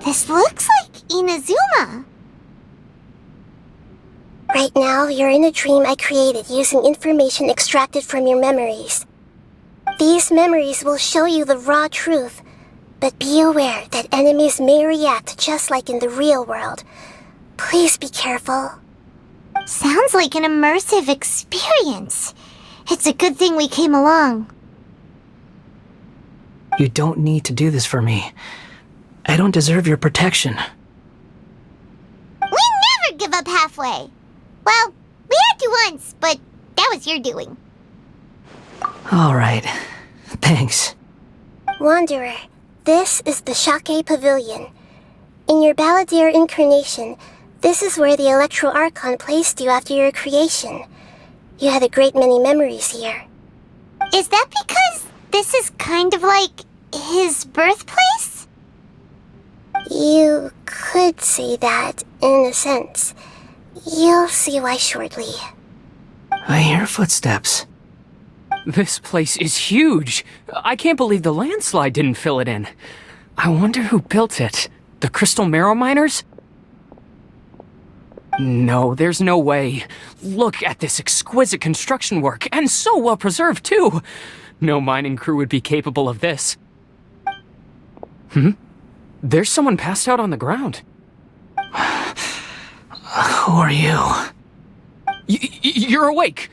This looks like Inazuma. Right now, you're in a dream I created using information extracted from your memories. These memories will show you the raw truth, but be aware that enemies may react just like in the real world. Please be careful. Sounds like an immersive experience. It's a good thing we came along. You don't need to do this for me. I don't deserve your protection. We never give up halfway. Well, we had to once, but that was your doing. Alright. Thanks. Wanderer, this is the Shake Pavilion. In your Balladeer incarnation, this is where the Electro Archon placed you after your creation. You had a great many memories here. Is that because this is kind of like his birthplace? You could say that, in a sense. You'll see why shortly. I hear footsteps. This place is huge. I can't believe the landslide didn't fill it in. I wonder who built it. The Crystal Marrow Miners? No, there's no way. Look at this exquisite construction work, and so well preserved too. No mining crew would be capable of this. There's someone passed out on the ground. Who are you? You're awake.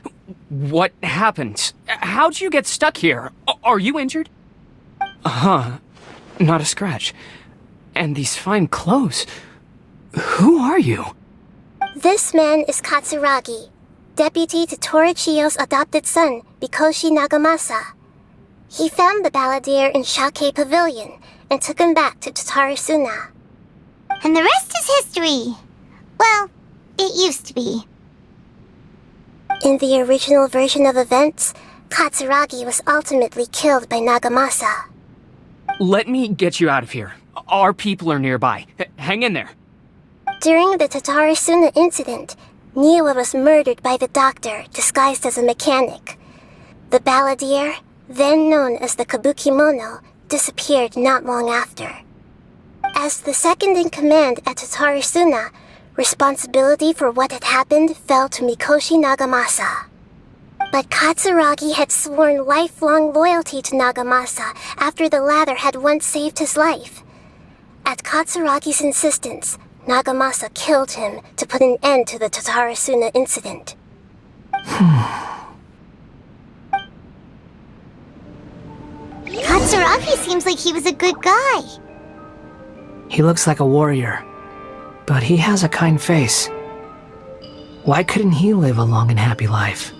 What happened? How'd you get stuck here? Are you injured? Huh. Not a scratch. And these fine clothes. Who are you? This man is Katsuragi, deputy to Torichiyo's adopted son, Mikoshi Nagamasa. He found the Balladeer in Shake Pavilion and took him back to Tatarasuna. And the rest is history. Well, it used to be. In the original version of events, Katsuragi was ultimately killed by Nagamasa. Let me get you out of here. Our people are nearby. Hang in there. During the Tatarasuna incident, Niwa was murdered by the doctor disguised as a mechanic. The Balladeer, then known as the Kabukimono, disappeared not long after. As the second in command at Tatarasuna, responsibility for what had happened fell to Mikoshi Nagamasa. But Katsuragi had sworn lifelong loyalty to Nagamasa after the latter had once saved his life. At Katsuragi's insistence, Nagamasa killed him to put an end to the Tatarasuna incident. Katsuragi seems like he was a good guy. He looks like a warrior, but he has a kind face. Why couldn't he live a long and happy life?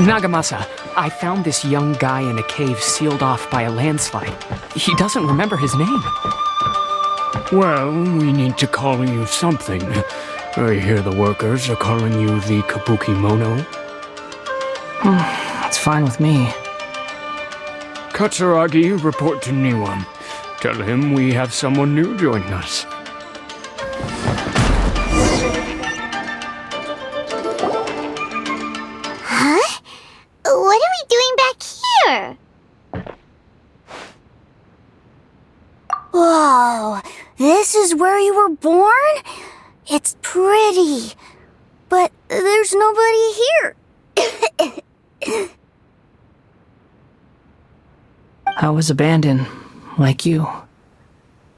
Nagamasa, I found this young guy in a cave sealed off by a landslide. He doesn't remember his name. Well, we need to call you something. I hear the workers are calling you the Kabukimono. That's fine with me. Katsuragi, report to Niwa. Tell him we have someone new joining us. Huh? What are we doing back here? Whoa, this is where you were born? It's pretty, but there's nobody here. I was abandoned, like you.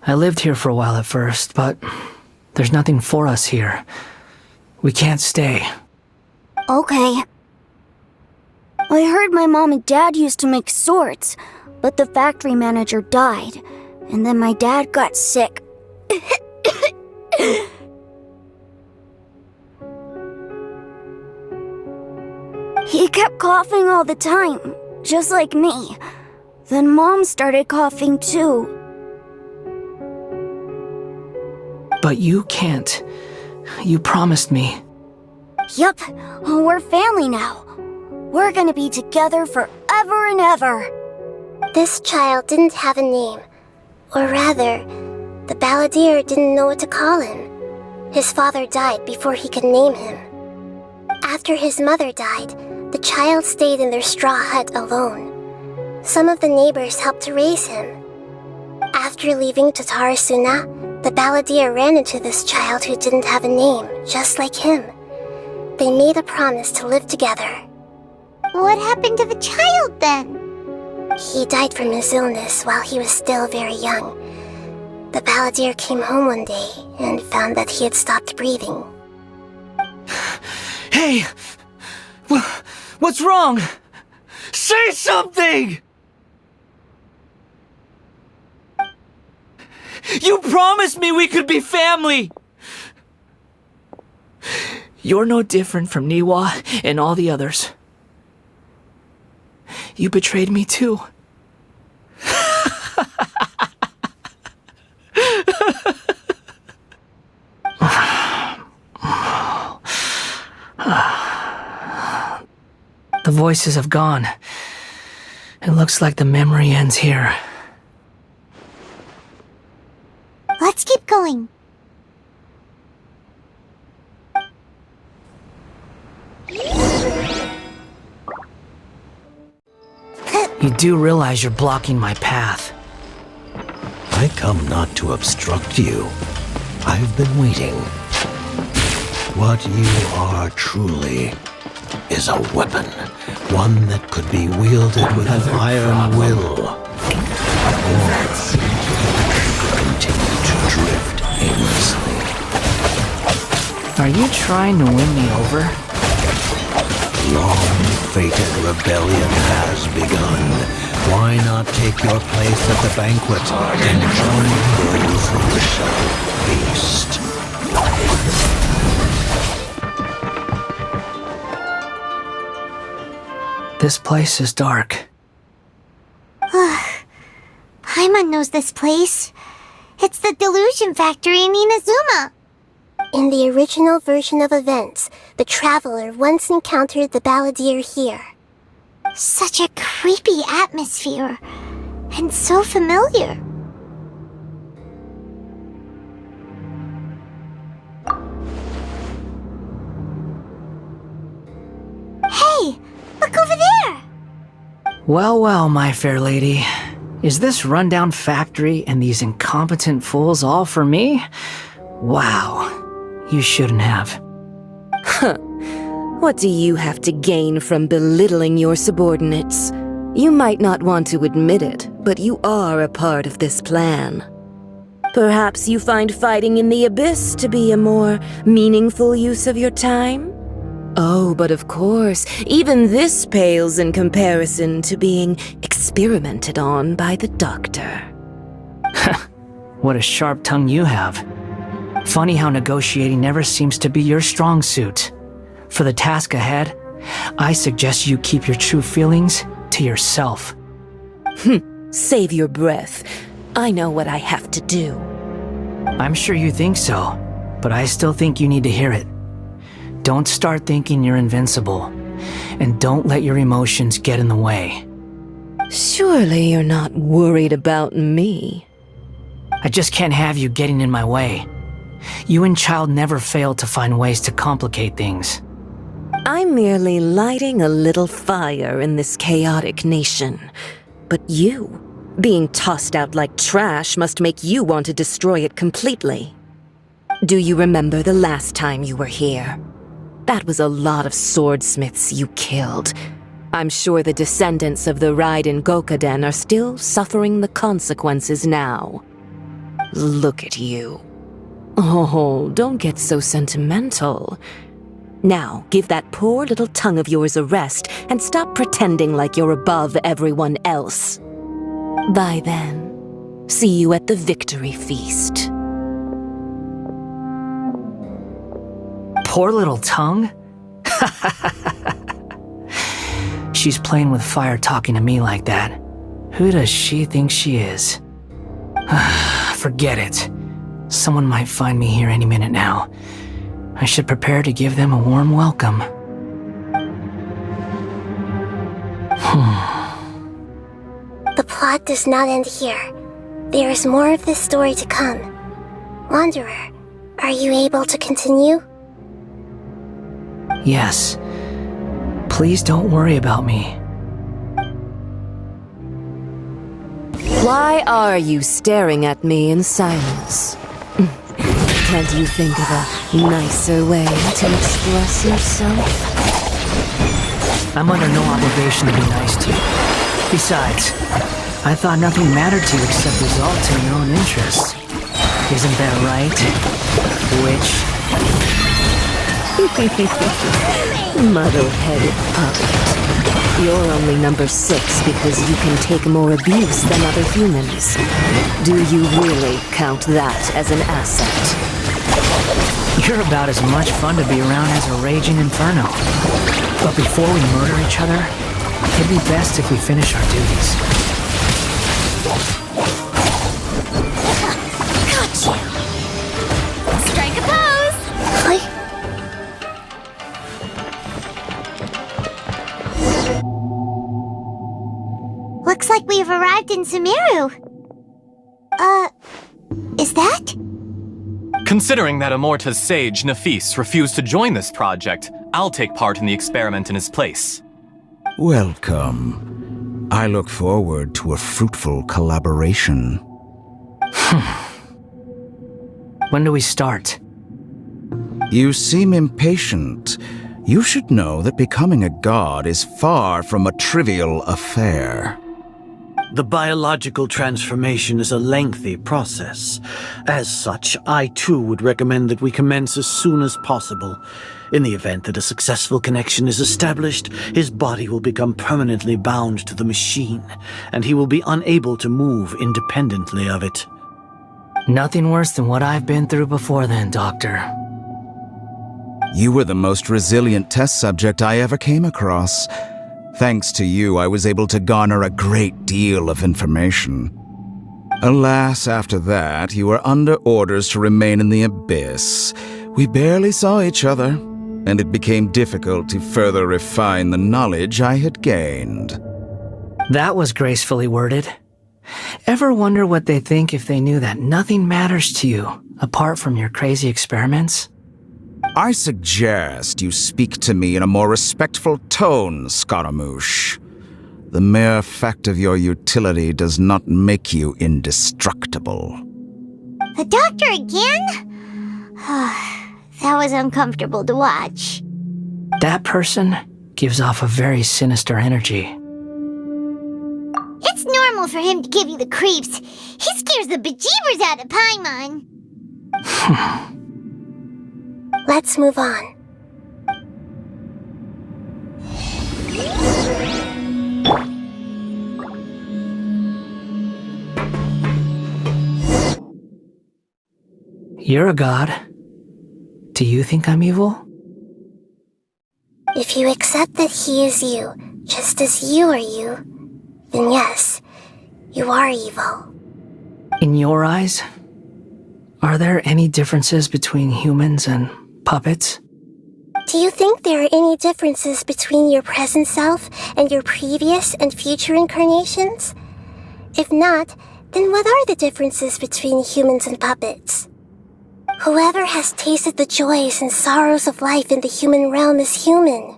I lived here for a while at first, but there's nothing for us here. We can't stay. Okay. I heard my mom and dad used to make swords, but the factory manager died, and then my dad got sick. He kept coughing all the time, just like me. Then Mom started coughing too. But you can't. You promised me. Yup, we're family now. We're gonna be together forever and ever. This child didn't have a name. Or rather, the Balladeer didn't know what to call him. His father died before he could name him. After his mother died, the child stayed in their straw hut alone. Some of the neighbors helped to raise him, After leaving Tatarasuna, the balladeer ran into this child who didn't have a name, just like him. They made a promise to live together. What happened to the child then? He died from his illness while he was still very young. The balladeer came home one day and found that he had stopped breathing. Hey! What's wrong? Say something! You promised me we could be family! You're no different from Niwa and all the others. You betrayed me too. The voices have gone. It looks like the memory ends here. Let's keep going. You do realize you're blocking my path. I come not to obstruct you. I've been waiting. What you are truly is a weapon, one that could be wielded with an iron will. Or continue to drift aimlessly. Are you trying to win me over? Long-fated rebellion has begun. Why not take your place at the banquet and join those who shall feast? This place is dark. Paimon knows this place. It's the delusion factory in Inazuma. In the original version of events, the traveler once encountered the balladeer here. Such a creepy atmosphere. And so familiar. Hey! Look over there! Well, well, my fair lady. Is this rundown factory and these incompetent fools all for me? Wow. You shouldn't have. What do you have to gain from belittling your subordinates? You might not want to admit it, but you are a part of this plan. Perhaps you find fighting in the abyss to be a more meaningful use of your time? Oh, but of course, even this pales in comparison to being experimented on by the doctor. What a sharp tongue you have. Funny how negotiating never seems to be your strong suit. For the task ahead, I suggest you keep your true feelings to yourself. Save your breath. I know what I have to do. I'm sure you think so, but I still think you need to hear it. Don't start thinking you're invincible, and don't let your emotions get in the way. Surely you're not worried about me. I just can't have you getting in my way. You and Child never fail to find ways to complicate things. I'm merely lighting a little fire in this chaotic nation. But you, being tossed out like trash, must make you want to destroy it completely. Do you remember the last time you were here? That was a lot of swordsmiths you killed. I'm sure the descendants of the Raiden Gokaden are still suffering the consequences now. Look at you. Oh, don't get so sentimental. Now, give that poor little tongue of yours a rest and stop pretending like you're above everyone else. Bye then. See you at the victory feast. Poor little tongue? She's playing with fire talking to me like that. Who does she think she is? Forget it. Someone might find me here any minute now. I should prepare to give them a warm welcome. The plot does not end here. There is more of this story to come. Wanderer, are you able to continue? Yes. Please don't worry about me. Why are you staring at me in silence? Can't you think of a nicer way to express yourself? I'm under no obligation to be nice to you. Besides, I thought nothing mattered to you except results in your own interests. Isn't that right, witch? Muddle-headed puppet. You're only number 6 because you can take more abuse than other humans. Do you really count that as an asset? You're about as much fun to be around as a raging inferno. But before we murder each other, it'd be best if we finish our duties. Got you! Strike a pose! Looks like we've arrived in Sumeru. Is that? Considering that Amorta's sage, Nafis, refused to join this project, I'll take part in the experiment in his place. Welcome. I look forward to a fruitful collaboration. When do we start? You seem impatient. You should know that becoming a god is far from a trivial affair. The biological transformation is a lengthy process. As such, I too would recommend that we commence as soon as possible. In the event that a successful connection is established, his body will become permanently bound to the machine, and he will be unable to move independently of it. Nothing worse than what I've been through before then, Doctor. You were the most resilient test subject I ever came across. Thanks to you, I was able to garner a great deal of information. Alas, after that, you were under orders to remain in the abyss. We barely saw each other, and it became difficult to further refine the knowledge I had gained. That was gracefully worded. Ever wonder what they think if they knew that nothing matters to you, apart from your crazy experiments? I suggest you speak to me in a more respectful tone, Scaramouche. The mere fact of your utility does not make you indestructible. The doctor again? That was uncomfortable to watch. That person gives off a very sinister energy. It's normal for him to give you the creeps. He scares the bejeebers out of Paimon. Let's move on. You're a god. Do you think I'm evil? If you accept that he is you, just as you are you, then yes, you are evil. In your eyes, are there any differences between humans and puppets? Do you think there are any differences between your present self and your previous and future incarnations? If not, then what are the differences between humans and puppets? Whoever has tasted the joys and sorrows of life in the human realm is human.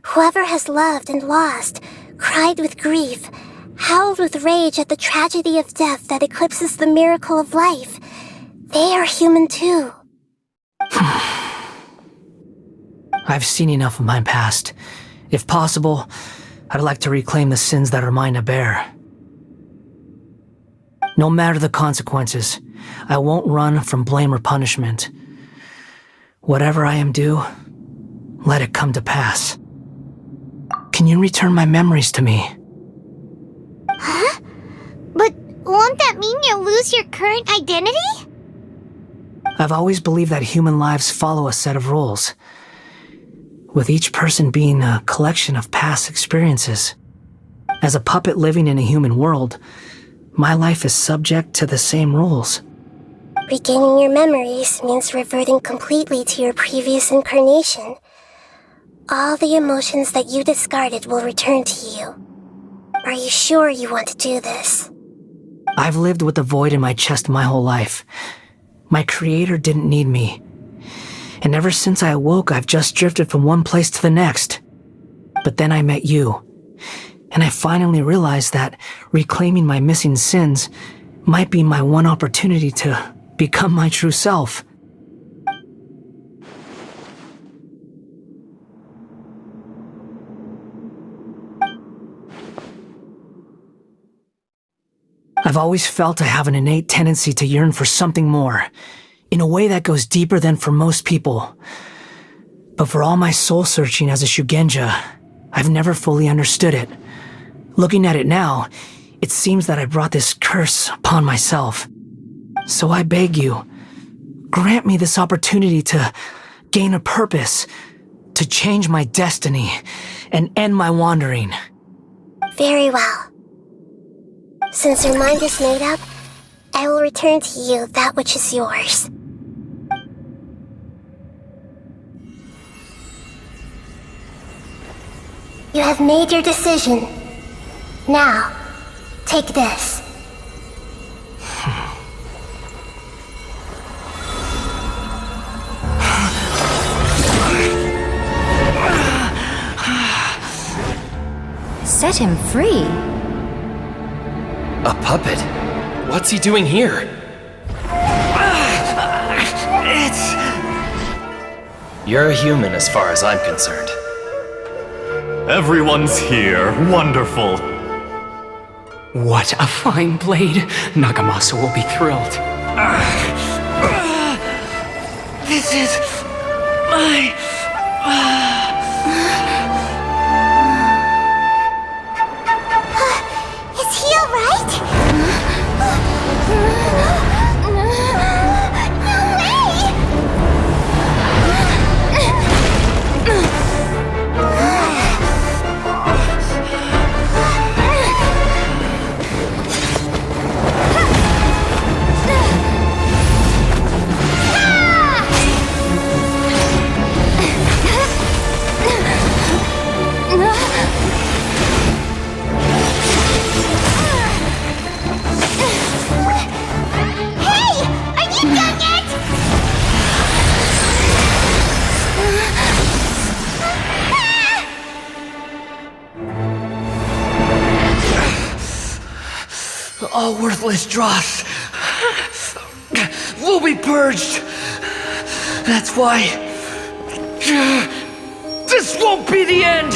Whoever has loved and lost, cried with grief, howled with rage at the tragedy of death that eclipses the miracle of life, they are human too. I've seen enough of my past. If possible, I'd like to reclaim the sins that are mine to bear. No matter the consequences, I won't run from blame or punishment. Whatever I am due, let it come to pass. Can you return my memories to me? Huh? But won't that mean you'll lose your current identity? I've always believed that human lives follow a set of rules, with each person being a collection of past experiences. As a puppet living in a human world, my life is subject to the same rules. Regaining your memories means reverting completely to your previous incarnation. All the emotions that you discarded will return to you. Are you sure you want to do this? I've lived with the void in my chest my whole life. My creator didn't need me. And ever since I awoke, I've just drifted from one place to the next. But then I met you. And I finally realized that reclaiming my missing sins might be my one opportunity to become my true self. I've always felt I have an innate tendency to yearn for something more, in a way that goes deeper than for most people. But for all my soul-searching as a Shugenja, I've never fully understood it. Looking at it now, it seems that I brought this curse upon myself. So I beg you, grant me this opportunity to gain a purpose, to change my destiny, and end my wandering. Very well. Since your mind is made up, I will return to you that which is yours. You have made your decision. Now, take this. Set him free. A puppet? What's he doing here? You're a human as far as I'm concerned. Everyone's here. Wonderful. What a fine blade. Nagamasa will be thrilled. This is my... Is he alright? No way! All worthless dross will be purged. That's why this won't be the end.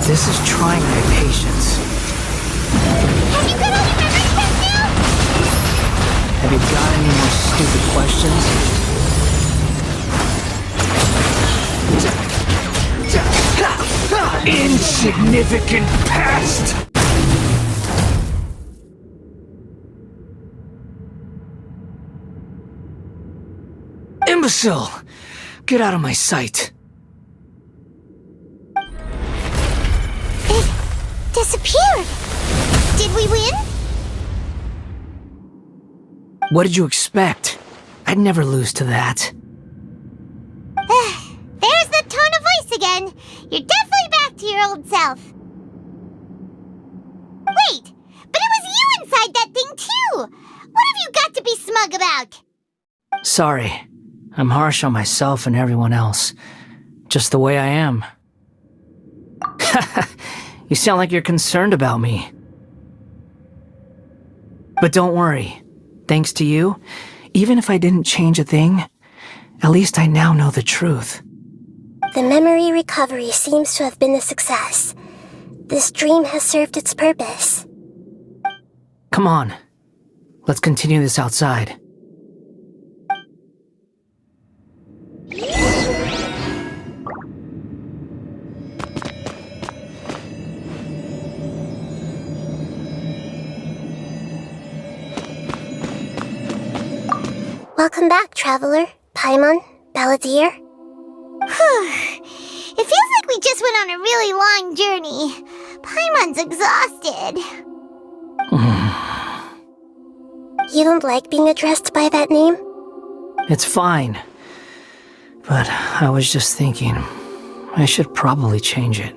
This is trying my patience. Have you got all your memories back now? Have you got any more stupid questions? Insignificant past! Imbecile! Get out of my sight. Disappeared. Did we win? What did you expect? I'd never lose to that. There's the tone of voice again. You're definitely back to your old self. Wait, but it was you inside that thing too. What have you got to be smug about? Sorry. I'm harsh on myself and everyone else. Just the way I am. You sound like you're concerned about me. But don't worry. Thanks to you, even if I didn't change a thing, at least I now know the truth. The memory recovery seems to have been a success. This dream has served its purpose. Come on. Let's continue this outside. Welcome back, Traveler, Paimon, Balladeer. It feels like we just went on a really long journey. Paimon's exhausted. You don't like being addressed by that name? It's fine. But I was just thinking, I should probably change it.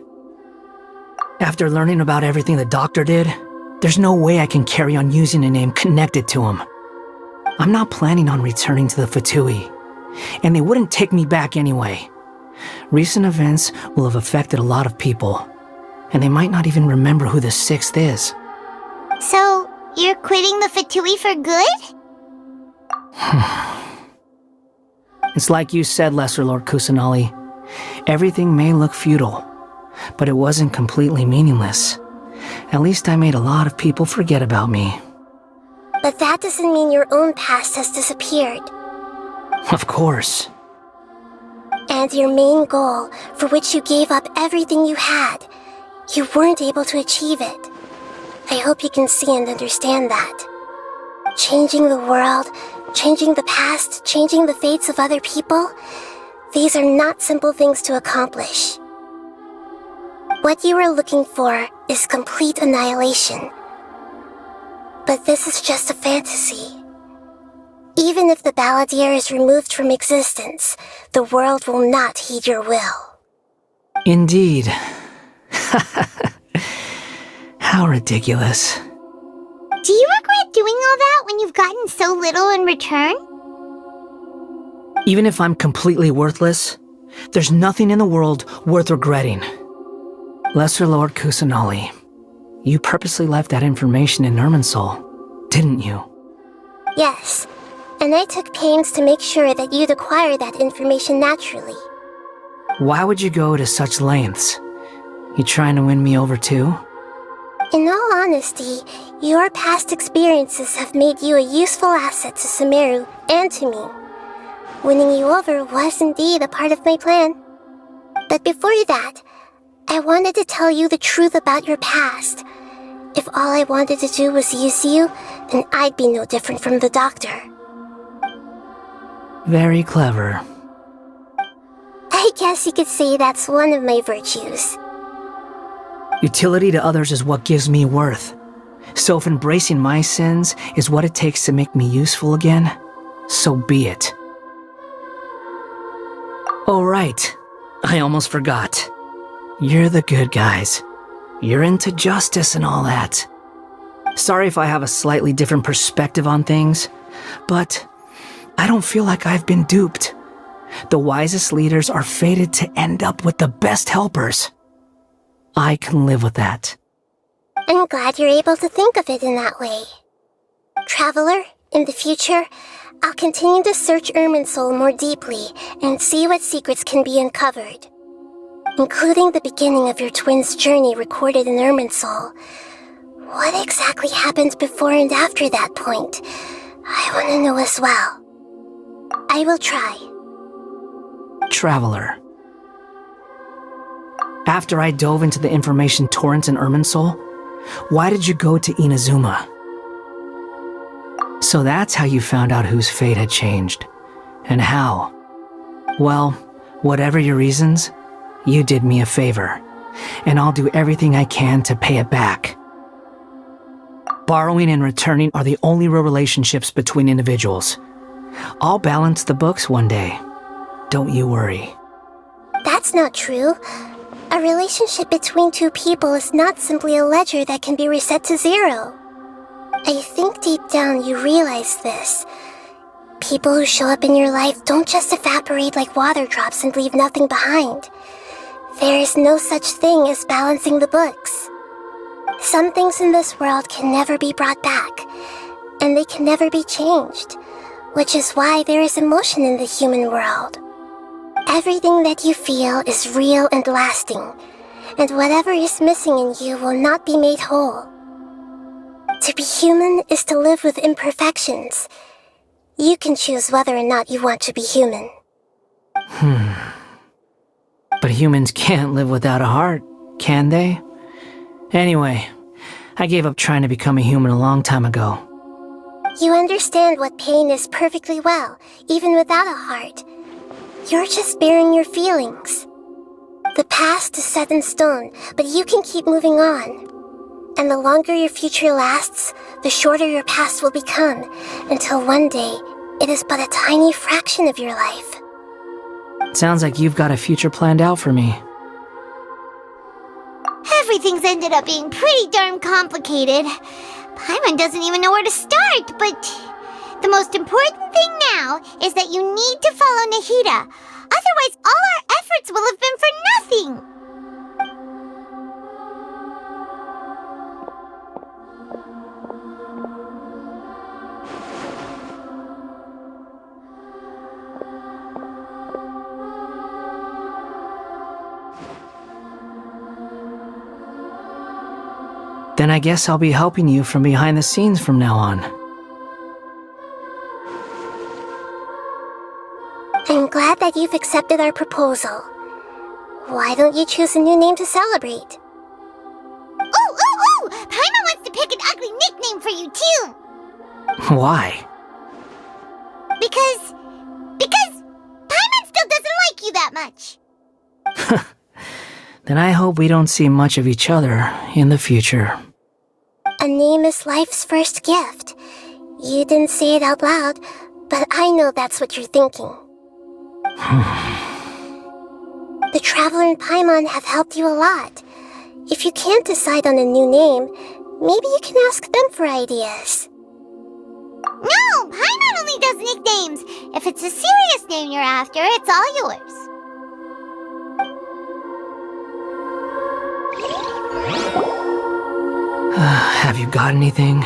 After learning about everything the doctor did, there's no way I can carry on using a name connected to him. I'm not planning on returning to the Fatui, and they wouldn't take me back anyway. Recent events will have affected a lot of people, and they might not even remember who the 6th is. So, you're quitting the Fatui for good? It's like you said, Lesser Lord Kusanali. Everything may look futile, but it wasn't completely meaningless. At least I made a lot of people forget about me. But that doesn't mean your own past has disappeared. Of course. And your main goal, for which you gave up everything you had, you weren't able to achieve it. I hope you can see and understand that. Changing the world, changing the past, changing the fates of other people, these are not simple things to accomplish. What you are looking for is complete annihilation. But this is just a fantasy. Even if the Balladeer is removed from existence, the world will not heed your will. Indeed. How ridiculous. Do you regret doing all that when you've gotten so little in return? Even if I'm completely worthless, there's nothing in the world worth regretting. Lesser Lord Kusanali, you purposely left that information in Irminsul, didn't you? Yes, and I took pains to make sure that you'd acquire that information naturally. Why would you go to such lengths? You trying to win me over too? In all honesty, your past experiences have made you a useful asset to Sumeru and to me. Winning you over was indeed a part of my plan. But before that, I wanted to tell you the truth about your past. If all I wanted to do was use you, then I'd be no different from the doctor. Very clever. I guess you could say that's one of my virtues. Utility to others is what gives me worth. So if embracing my sins is what it takes to make me useful again, so be it. Oh right, I almost forgot. You're the good guys. You're into justice and all that. Sorry if I have a slightly different perspective on things, but I don't feel like I've been duped. The wisest leaders are fated to end up with the best helpers. I can live with that. I'm glad you're able to think of it in that way. Traveler, in the future, I'll continue to search Irminsul more deeply and see what secrets can be uncovered. Including the beginning of your twins' journey recorded in Irminsul. What exactly happened before and after that point? I want to know as well. I will try. Traveler. After I dove into the information torrents in Irminsul, why did you go to Inazuma? So that's how you found out whose fate had changed. And how. Well, whatever your reasons, you did me a favor, and I'll do everything I can to pay it back. Borrowing and returning are the only real relationships between individuals. I'll balance the books one day. Don't you worry. That's not true. A relationship between two people is not simply a ledger that can be reset to zero. I think deep down you realize this. People who show up in your life don't just evaporate like water drops and leave nothing behind. There is no such thing as balancing the books. Some things in this world can never be brought back, and they can never be changed, which is why there is emotion in the human world. Everything that you feel is real and lasting, and whatever is missing in you will not be made whole. To be human is to live with imperfections. You can choose whether or not you want to be human. But humans can't live without a heart, can they? Anyway, I gave up trying to become a human a long time ago. You understand what pain is perfectly well, even without a heart. You're just bearing your feelings. The past is set in stone, but you can keep moving on. And the longer your future lasts, the shorter your past will become, until one day, it is but a tiny fraction of your life. Sounds like you've got a future planned out for me. Everything's ended up being pretty darn complicated. Paimon doesn't even know where to start, but the most important thing now is that you need to follow Nahida. Otherwise, all our efforts will have been for nothing. Then I guess I'll be helping you from behind the scenes from now on. I'm glad that you've accepted our proposal. Why don't you choose a new name to celebrate? Ooh! Paimon wants to pick an ugly nickname for you, too! Why? Because Paimon still doesn't like you that much. Then I hope we don't see much of each other in the future. A name is life's first gift. You didn't say it out loud, but I know that's what you're thinking. The Traveler and Paimon have helped you a lot. If you can't decide on a new name, maybe you can ask them for ideas. No! Paimon only does nicknames! If it's a serious name you're after, it's all yours. Have you got anything?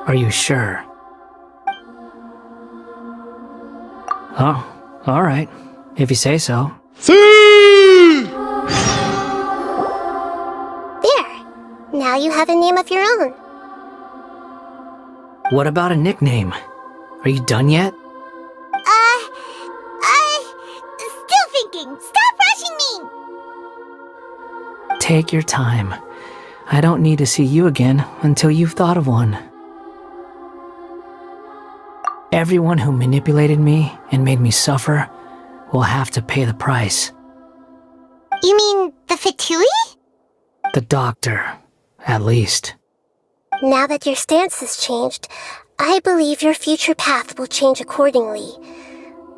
Are you sure? Oh, all right. If you say so. Now you have a name of your own. What about a nickname? Are you done yet? Still thinking. Stop rushing me! Take your time. I don't need to see you again until you've thought of one. Everyone who manipulated me and made me suffer will have to pay the price. You mean the Fatui? The doctor, at least. Now that your stance has changed, I believe your future path will change accordingly.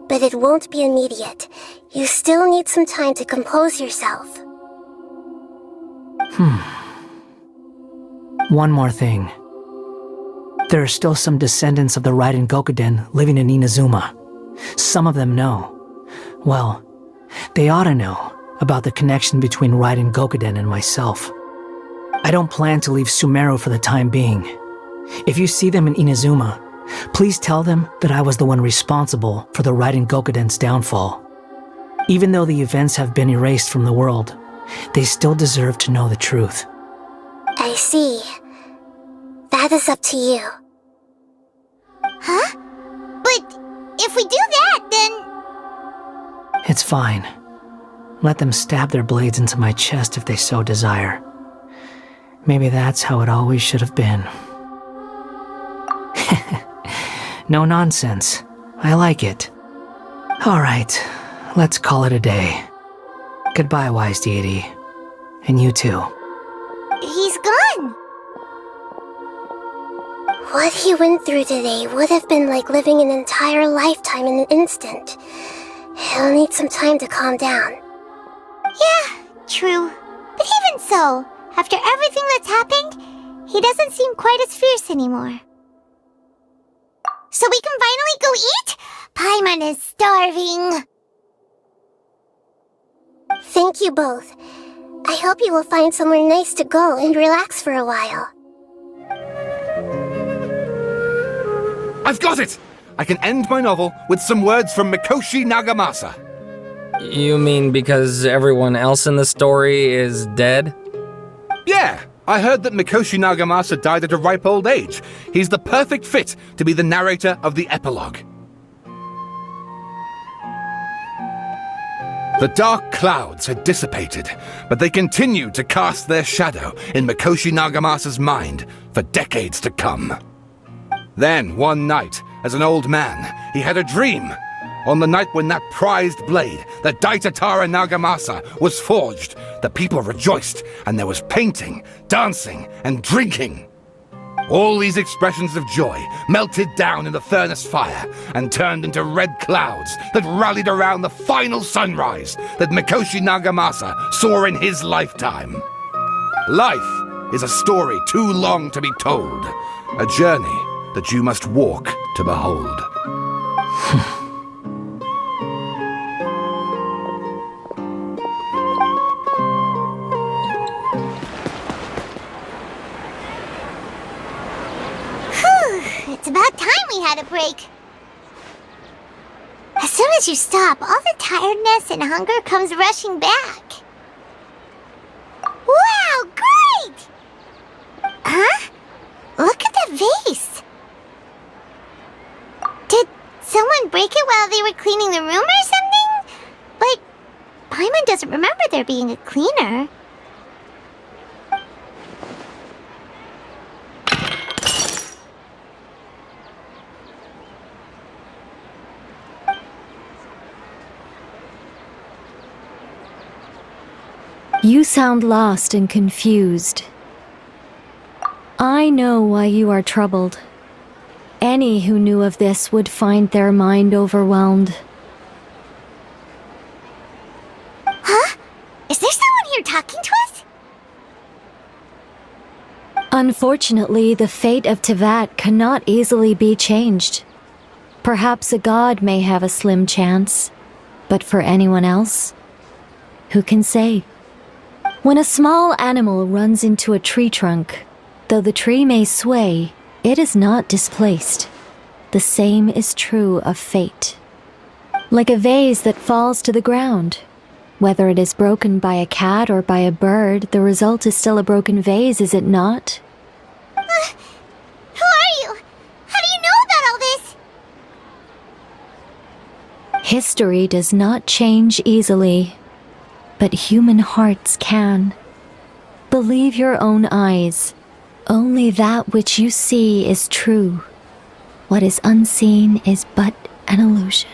But it won't be immediate. You still need some time to compose yourself. One more thing. There are still some descendants of the Raiden Gokuden living in Inazuma. Some of them know. Well, they ought to know about the connection between Raiden Gokuden and myself. I don't plan to leave Sumeru for the time being. If you see them in Inazuma, please tell them that I was the one responsible for the Raiden Gokuden's downfall. Even though the events have been erased from the world, they still deserve to know the truth. I see. That is up to you. Huh? But if we do that, then... It's fine. Let them stab their blades into my chest if they so desire. Maybe that's how it always should have been. No nonsense. I like it. Alright, let's call it a day. Goodbye, wise deity. And you too. He's gone! What he went through today would have been like living an entire lifetime in an instant. He'll need some time to calm down. Yeah, true. But even so, after everything that's happened, he doesn't seem quite as fierce anymore. So we can finally go eat? Paimon is starving. Thank you both. I hope you will find somewhere nice to go and relax for a while. I've got it! I can end my novel with some words from Mikoshi Nagamasa. You mean because everyone else in the story is dead? Yeah, I heard that Mikoshi Nagamasa died at a ripe old age. He's the perfect fit to be the narrator of the epilogue. The dark clouds had dissipated, but they continued to cast their shadow in Mikoshi Nagamasa's mind for decades to come. Then, one night, as an old man, he had a dream. On the night when that prized blade, the Daitatara Nagamasa, was forged, the people rejoiced, and there was painting, dancing, and drinking. All these expressions of joy melted down in the furnace fire and turned into red clouds that rallied around the final sunrise that Mikoshi Nagamasa saw in his lifetime. Life is a story too long to be told, a journey that you must walk to behold. It's about time we had a break. As soon as you stop, all the tiredness and hunger comes rushing back. Wow, great! Huh? Look at the vase. Did someone break it while they were cleaning the room or something? But Paimon doesn't remember there being a cleaner. You sound lost and confused. I know why you are troubled. Any who knew of this would find their mind overwhelmed. Huh? Is there someone here talking to us? Unfortunately, the fate of Tevat cannot easily be changed. Perhaps a god may have a slim chance, but for anyone else, who can say? When a small animal runs into a tree trunk, though the tree may sway, it is not displaced. The same is true of fate. Like a vase that falls to the ground. Whether it is broken by a cat or by a bird, the result is still a broken vase, is it not? Who are you? How do you know about all this? History does not change easily, but human hearts can. Believe your own eyes. Only that which you see is true. What is unseen is but an illusion.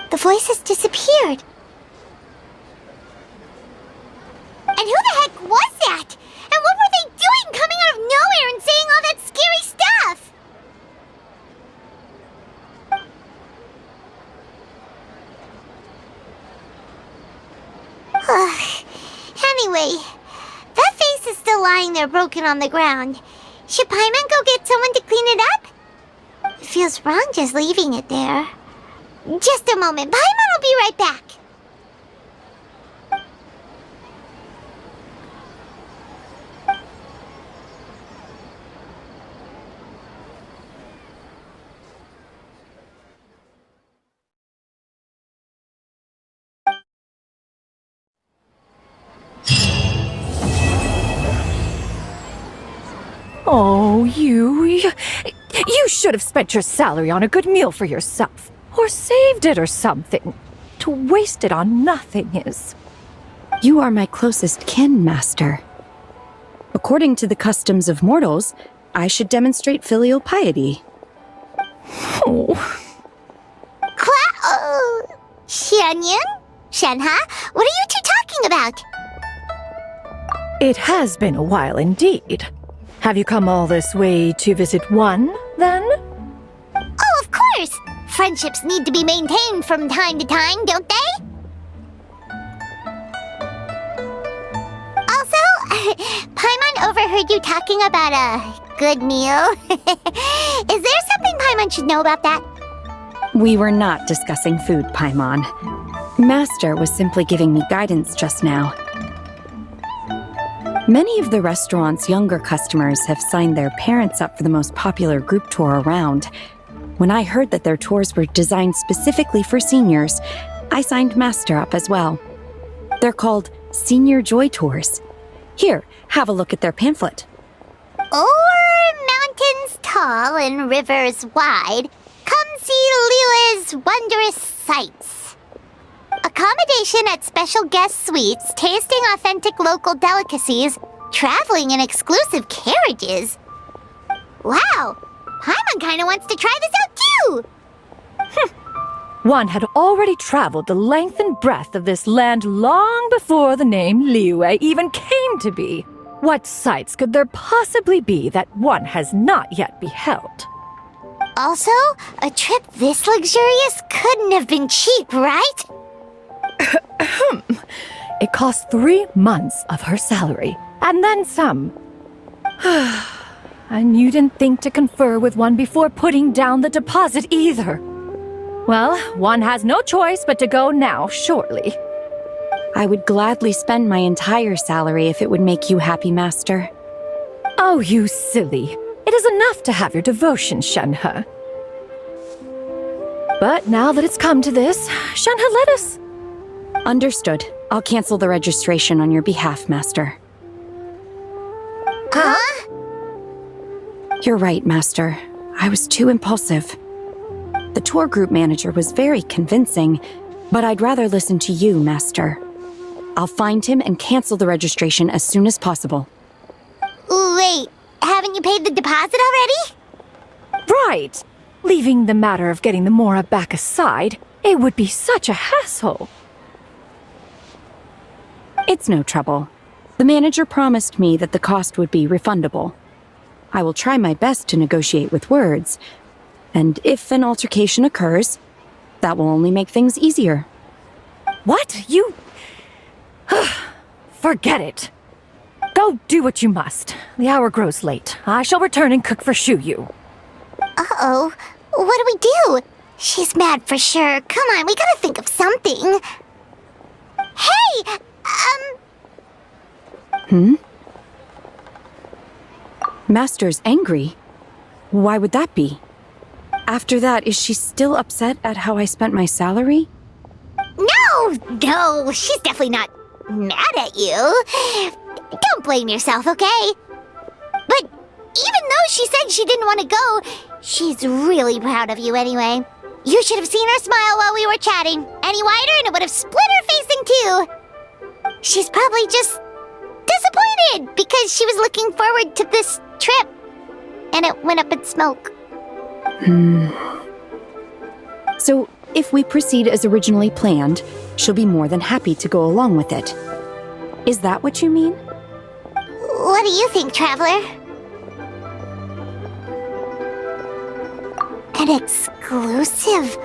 The voice has disappeared. And who the heck was that? And what were they doing coming out of nowhere and saying all that scary stuff? Anyway, that vase is still lying there broken on the ground. Should Paimon go get someone to clean it up? It feels wrong just leaving it there. Just a moment, Paimon will be right back. Oh, you should have spent your salary on a good meal for yourself. Or saved it or something. To waste it on nothing is... You are my closest kin, Master. According to the customs of mortals, I should demonstrate filial piety. Oh. Xianyun? Shenha? What are you two talking about? It has been a while indeed. Have you come all this way to visit one, then? Oh, of course! Friendships need to be maintained from time to time, don't they? Also, Paimon overheard you talking about a good meal. Is there something Paimon should know about that? We were not discussing food, Paimon. Master was simply giving me guidance just now. Many of the restaurant's younger customers have signed their parents up for the most popular group tour around. When I heard that their tours were designed specifically for seniors, I signed Master up as well. They're called Senior Joy Tours. Here, have a look at their pamphlet. O'er mountains tall and rivers wide, come see Liu's wondrous sights. Accommodation at special guest suites, tasting authentic local delicacies, traveling in exclusive carriages. Wow, Paimon kinda wants to try this out too! One had already traveled the length and breadth of this land long before the name Liyue even came to be. What sights could there possibly be that one has not yet beheld? Also, a trip this luxurious couldn't have been cheap, right? It cost 3 months of her salary, and then some. And you didn't think to confer with one before putting down the deposit either. Well, one has no choice but to go now, surely. I would gladly spend my entire salary if it would make you happy, Master. Oh, you silly. It is enough to have your devotion, Shenhe. But now that it's come to this, Shenhe, let us. Understood. I'll cancel the registration on your behalf, Master. Huh? You're right, Master. I was too impulsive. The tour group manager was very convincing, but I'd rather listen to you, Master. I'll find him and cancel the registration as soon as possible. Wait, haven't you paid the deposit already? Right. Leaving the matter of getting the Mora back aside, it would be such a hassle. It's no trouble. The manager promised me that the cost would be refundable. I will try my best to negotiate with words, and if an altercation occurs, that will only make things easier. What? You... Forget it. Go do what you must. The hour grows late. I shall return and cook for Shuyu. Uh-oh. What do we do? She's mad for sure. Come on, we gotta think of something. Hey! Master's angry? Why would that be? After that, is she still upset at how I spent my salary? No, she's definitely not mad at you. Don't blame yourself, okay? But even though she said she didn't want to go, she's really proud of you anyway. You should have seen her smile while we were chatting. Any wider and it would have split her face in two. She's probably just disappointed because she was looking forward to this trip. And it went up in smoke. So, if we proceed as originally planned, she'll be more than happy to go along with it. Is that what you mean? What do you think, Traveler? An exclusive.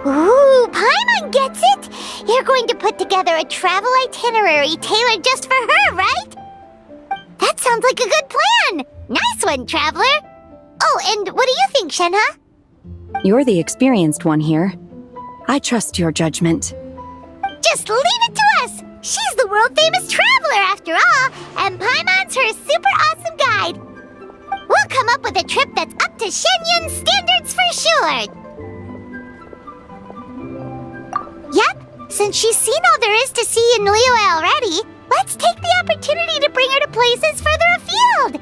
Ooh, Paimon gets it! You're going to put together a travel itinerary tailored just for her, right? That sounds like a good plan! Nice one, Traveler! Oh, and what do you think, Shenhe? You're the experienced one here. I trust your judgment. Just leave it to us! She's the world-famous traveler, after all, and Paimon's her super awesome guide. We'll come up with a trip that's up to Shenyun's standards for sure. Yep, since she's seen all there is to see in Liyue already, let's take the opportunity to bring her to places further afield.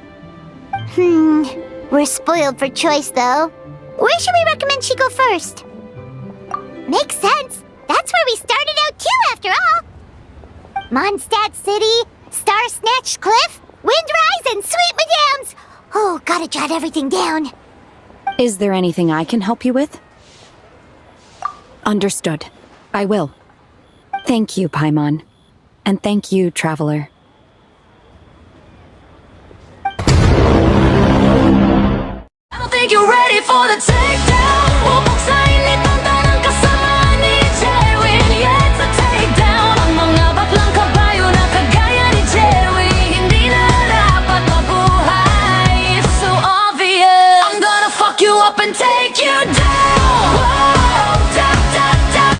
We're spoiled for choice, though. Where should we recommend she go first? Makes sense. That's where we started out too, after all. Mondstadt City, Star Snatch Cliff, Windrise, and Sweet Madams. Oh, gotta jot everything down. Is there anything I can help you with? Understood. I will. Thank you, Paimon. And thank you, Traveler.